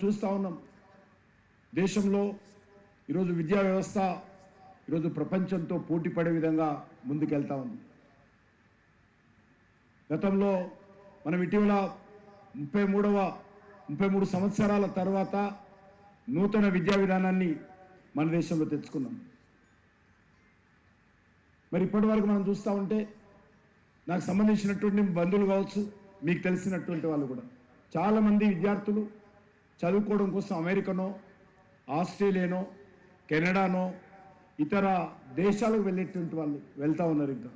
చూస్తూ ఉన్నాం దేశంలో ఈరోజు విద్యా వ్యవస్థ ఈరోజు ప్రపంచంతో పోటీ పడే విధంగా ముందుకెళ్తా ఉంది. గతంలో మనం ఇటీవల 33 సంవత్సరాల తర్వాత నూతన విద్యా విధానాన్ని మన దేశంలో తెచ్చుకున్నాం. మరి ఇప్పటి వరకు మనం చూస్తూ ఉంటే నాకు సంబంధించినటువంటి బంధువులు కావచ్చు, మీకు తెలిసినటువంటి వాళ్ళు కూడా చాలామంది విద్యార్థులు చదువుకోవడం కోసం అమెరికానో, ఆస్ట్రేలియానో, కెనడానో ఇతర దేశాలకు వెళ్ళేటువంటి వాళ్ళు వెళ్తూ ఉన్నారు. ఇంకా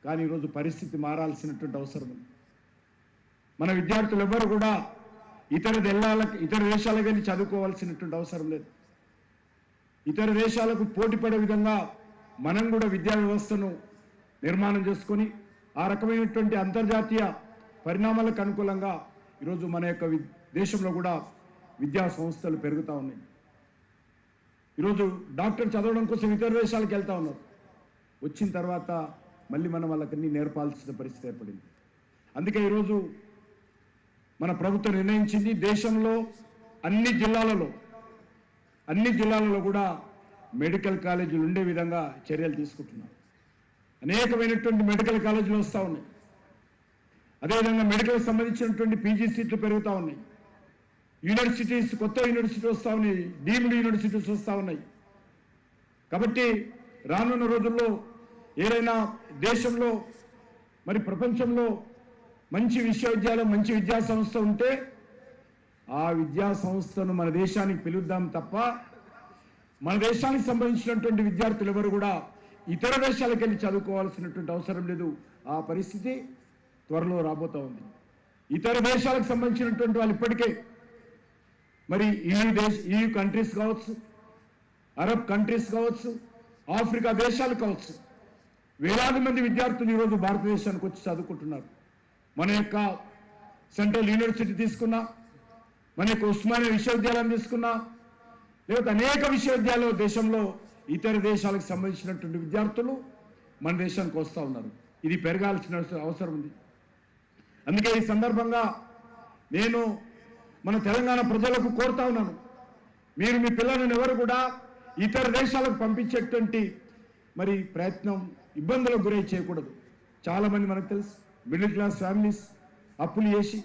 కానీ ఈరోజు పరిస్థితి మారాల్సినటువంటి అవసరం ఉంది. మన విద్యార్థులు ఎవరు కూడా ఇతర దేశాలకు వెళ్ళి చదువుకోవాల్సినటువంటి అవసరం లేదు. ఇతర దేశాలకు పోటీ పడే విధంగా మనం కూడా విద్యా వ్యవస్థను నిర్మాణం చేసుకొని ఆ రకమైనటువంటి అంతర్జాతీయ పరిణామాలకు అనుకూలంగా ఈరోజు మన యొక్క దేశంలో కూడా విద్యా సంస్థలు పెరుగుతూ ఉన్నాయి. ఈరోజు డాక్టర్ చదవడం కోసం ఇతర దేశాలకు వెళ్తూ ఉన్నారు. వచ్చిన తర్వాత మళ్ళీ మనం వాళ్ళకన్నీ నేర్పాల్సిన పరిస్థితి ఏర్పడింది. అందుకే ఈరోజు మన ప్రభుత్వం నిర్ణయించింది దేశంలో అన్ని జిల్లాలలో కూడా మెడికల్ కాలేజీలు ఉండే విధంగా చర్యలు తీసుకుంటున్నారు. అనేకమైనటువంటి మెడికల్ కాలేజీలు వస్తూ ఉన్నాయి. అదేవిధంగా మెడికల్కి సంబంధించినటువంటి పీజీ సీట్లు పెరుగుతూ ఉన్నాయి. యూనివర్సిటీస్, కొత్త యూనివర్సిటీ వస్తూ ఉన్నాయి, డీమ్డ్ యూనివర్సిటీస్ వస్తూ ఉన్నాయి. కాబట్టి రానున్న రోజుల్లో ఏదైనా దేశంలో మరి ప్రపంచంలో మంచి విశ్వవిద్యాలయం, మంచి విద్యా సంస్థ ఉంటే ఆ విద్యా సంస్థను మన దేశానికి పిలుద్దాం తప్ప మన దేశానికి సంబంధించినటువంటి విద్యార్థులు ఎవరు కూడా ఇతర దేశాలకు వెళ్ళి చదువుకోవాల్సినటువంటి అవసరం లేదు. ఆ పరిస్థితి త్వరలో రాబోతూ ఉంది. ఇతర దేశాలకు సంబంధించినటువంటి వాళ్ళు ఇప్పటికే మరి EU కంట్రీస్ కావచ్చు, అరబ్ కంట్రీస్ కావచ్చు, ఆఫ్రికా దేశాలు కావచ్చు, వేలాది మంది విద్యార్థులు ఈరోజు భారతదేశానికి వచ్చి చదువుకుంటున్నారు. మన యొక్క సెంట్రల్ యూనివర్సిటీ తీసుకున్నా, మన యొక్క ఉస్మానియా విశ్వవిద్యాలయం తీసుకున్నా, లేకపోతే అనేక విశ్వవిద్యాలయాలు దేశంలో ఇతర దేశాలకు సంబంధించినటువంటి విద్యార్థులు మన దేశానికి వస్తూ ఉన్నారు. ఇది పెరగాల్సిన అవసరం ఉంది. అందుకే ఈ సందర్భంగా నేను మన తెలంగాణ ప్రజలకు కోరుతా ఉన్నాను, మీరు మీ పిల్లలను ఎవరు కూడా ఇతర దేశాలకు పంపించేటువంటి మరి ప్రయత్నం, ఇబ్బందులకు గురై చేయకూడదు. చాలామంది మనకు తెలుసు మిడిల్ క్లాస్ ఫ్యామిలీస్ అప్పులు చేసి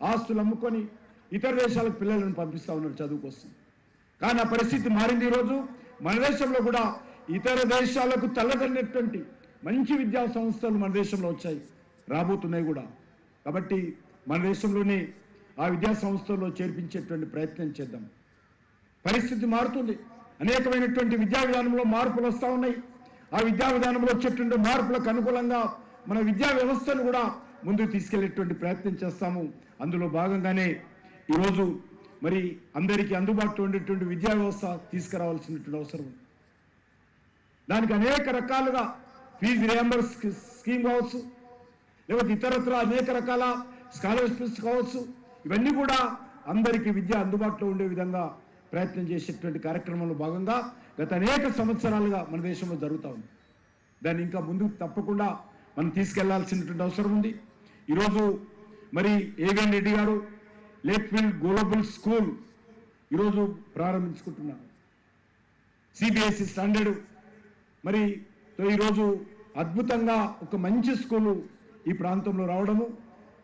ఆస్తులు అమ్ముకొని ఇతర దేశాలకు పిల్లలను పంపిస్తూ ఉన్నారు చదువు కోసం. కానీ ఆ పరిస్థితి మారింది. ఈరోజు మన దేశంలో కూడా ఇతర దేశాలకు తల్లదన్నటువంటి మంచి విద్యా సంస్థలు మన దేశంలో వచ్చాయి, రాబోతున్నాయి కూడా. కాబట్టి మన దేశంలోనే ఆ విద్యా సంస్థల్లో చేర్పించేటువంటి ప్రయత్నం చేద్దాం. పరిస్థితి మారుతుంది. అనేకమైనటువంటి విద్యా విధానంలో మార్పులు వస్తూ ఉన్నాయి. ఆ విద్యా విధానంలో వచ్చేటువంటి మార్పులకు అనుకూలంగా మన విద్యా వ్యవస్థను కూడా ముందుకు తీసుకెళ్లేటువంటి ప్రయత్నం చేస్తాము. అందులో భాగంగానే ఈరోజు మరి అందరికీ అందుబాటులో ఉండేటువంటి విద్యా వ్యవస్థ తీసుకురావాల్సినటువంటి అవసరం ఉంది. దానికి అనేక రకాలుగా ఫీజు రియంబర్స్ స్కీమ్ కావచ్చు, లేకపోతే ఇతరత్ర అనేక రకాల స్కాలర్షిప్స్ కావచ్చు, ఇవన్నీ కూడా అందరికీ విద్య అందుబాటులో ఉండే విధంగా ప్రయత్నం చేసేటువంటి కార్యక్రమంలో భాగంగా గత అనేక సంవత్సరాలుగా మన దేశంలో జరుగుతూ ఉంది. దాన్ని ఇంకా ముందుకు తప్పకుండా మనం తీసుకెళ్లాల్సినటువంటి అవసరం ఉంది. ఈరోజు మరి ఏవిఎన్ రెడ్డి గారు లేక్ఫీల్డ్ గ్లోబల్ స్కూల్ ఈరోజు ప్రారంభించుకుంటున్నారు. సిబిఎస్ఈ స్టాండర్డ్ మరి ఈరోజు అద్భుతంగా ఒక మంచి స్కూలు ఈ ప్రాంతంలో రావడము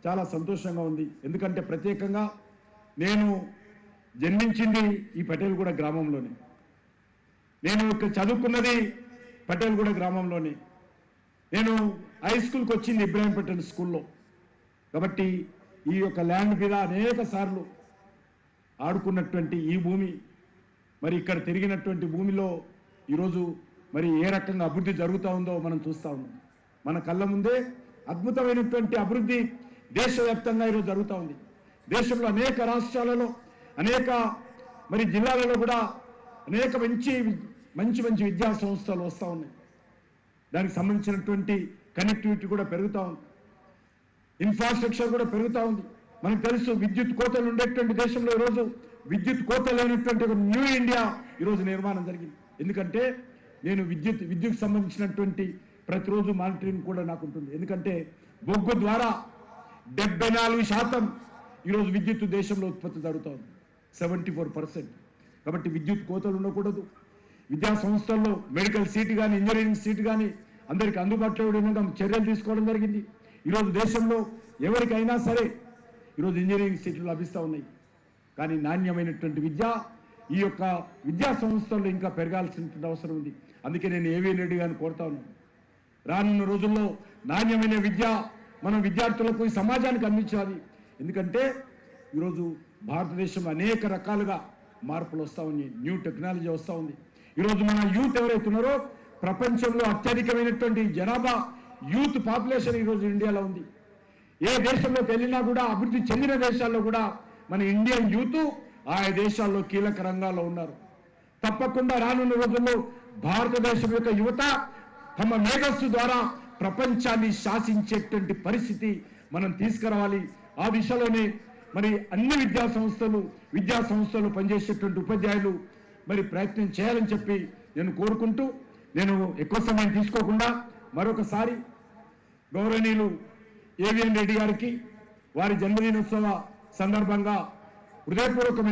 చాలా సంతోషంగా ఉంది. ఎందుకంటే ప్రత్యేకంగా నేను జన్మించింది ఈ పటేల్గూడ గ్రామంలోనే, నేను ఇక్కడ చదువుకున్నది పటేల్గూడ గ్రామంలోనే, నేను హై స్కూల్కి వచ్చింది ఇబ్రాహీంపట్నం స్కూల్లో. కాబట్టి ఈ యొక్క ల్యాండ్ మీద అనేక సార్లు ఆడుకున్నటువంటి ఈ భూమి, మరి ఇక్కడ తిరిగినటువంటి భూమిలో ఈరోజు మరి ఏ రకంగా అభివృద్ధి జరుగుతూ ఉందో మనం చూస్తూ ఉన్నాం. మన కళ్ళ ముందే అద్భుతమైనటువంటి అభివృద్ధి దేశవ్యాప్తంగా ఈరోజు జరుగుతూ ఉంది. దేశంలో అనేక రాష్ట్రాలలో, అనేక మరి జిల్లాలలో కూడా అనేక మంచి విద్యా సంస్థలు వస్తూ ఉన్నాయి. దానికి సంబంధించినటువంటి కనెక్టివిటీ కూడా పెరుగుతూ ఉంది, ఇన్ఫ్రాస్ట్రక్చర్ కూడా పెరుగుతూ ఉంది. మనకు తెలుసు విద్యుత్ కోతలు ఉండేటువంటి దేశంలో ఈరోజు విద్యుత్ కోత లేనటువంటి ఒక న్యూ ఇండియా ఈరోజు నిర్మాణం జరిగింది. ఎందుకంటే నేను విద్యుత్ సంబంధించినటువంటి ప్రతిరోజు మానిటరింగ్ కూడా నాకు ఉంటుంది. ఎందుకంటే బొగ్గు ద్వారా 74% ఈరోజు విద్యుత్ దేశంలో ఉత్పత్తి జరుగుతూ ఉంది. 74%. కాబట్టి విద్యుత్ కోతలు ఉండకూడదు. విద్యా సంస్థల్లో మెడికల్ సీటు కానీ ఇంజనీరింగ్ సీటు కానీ అందరికీ అందుబాటులో ఉండడం చర్యలు తీసుకోవడం జరిగింది. ఈరోజు దేశంలో ఎవరికైనా సరే ఈరోజు ఇంజనీరింగ్ సీట్లు లభిస్తూ ఉన్నాయి. కానీ నాణ్యమైనటువంటి విద్య ఈ యొక్క విద్యా సంస్థల్లో ఇంకా పెరగాల్సినటువంటి అవసరం ఉంది. అందుకే నేను ఏవిఎన్ రెడ్డి గారిని కోరుతా ఉన్నాను, రానున్న రోజుల్లో నాణ్యమైన విద్య మనం విద్యార్థులకు ఈ సమాజానికి అందించాలి. ఎందుకంటే ఈరోజు భారతదేశంలో అనేక రకాలుగా మార్పులు వస్తూ ఉన్నాయి, న్యూ టెక్నాలజీ వస్తూ ఉంది. ఈరోజు మన యూత్ ఎవరైతే ఉన్నారో ప్రపంచంలో అత్యధికమైనటువంటి జనాభా యూత్ పాపులేషన్ ఈరోజు ఇండియాలో ఉంది. ఏ దేశంలోకి వెళ్ళినా కూడా అభివృద్ధి చెందిన దేశాల్లో కూడా మన ఇండియన్ యూత్ ఆయా దేశాల్లో కీలక రంగాల్లో ఉన్నారు. తప్పకుండా రానున్న రోజుల్లో భారతదేశం యొక్క యువత తమ మేధస్సు ద్వారా ప్రపంచాన్ని శాసించేటువంటి పరిస్థితి మనం తీసుకురావాలి. ఆ దిశలోనే మరి అన్ని విద్యా సంస్థలు పనిచేసేటువంటి ఉపాధ్యాయులు మరి ప్రయత్నం చేయాలని చెప్పి నేను కోరుకుంటూ, నేను ఎక్కువ సమయం తీసుకోకుండా మరొకసారి గౌరవనీయులు ఏవిఎన్ రెడ్డి గారికి వారి జన్మదినోత్సవ సందర్భంగా హృదయపూర్వకమైన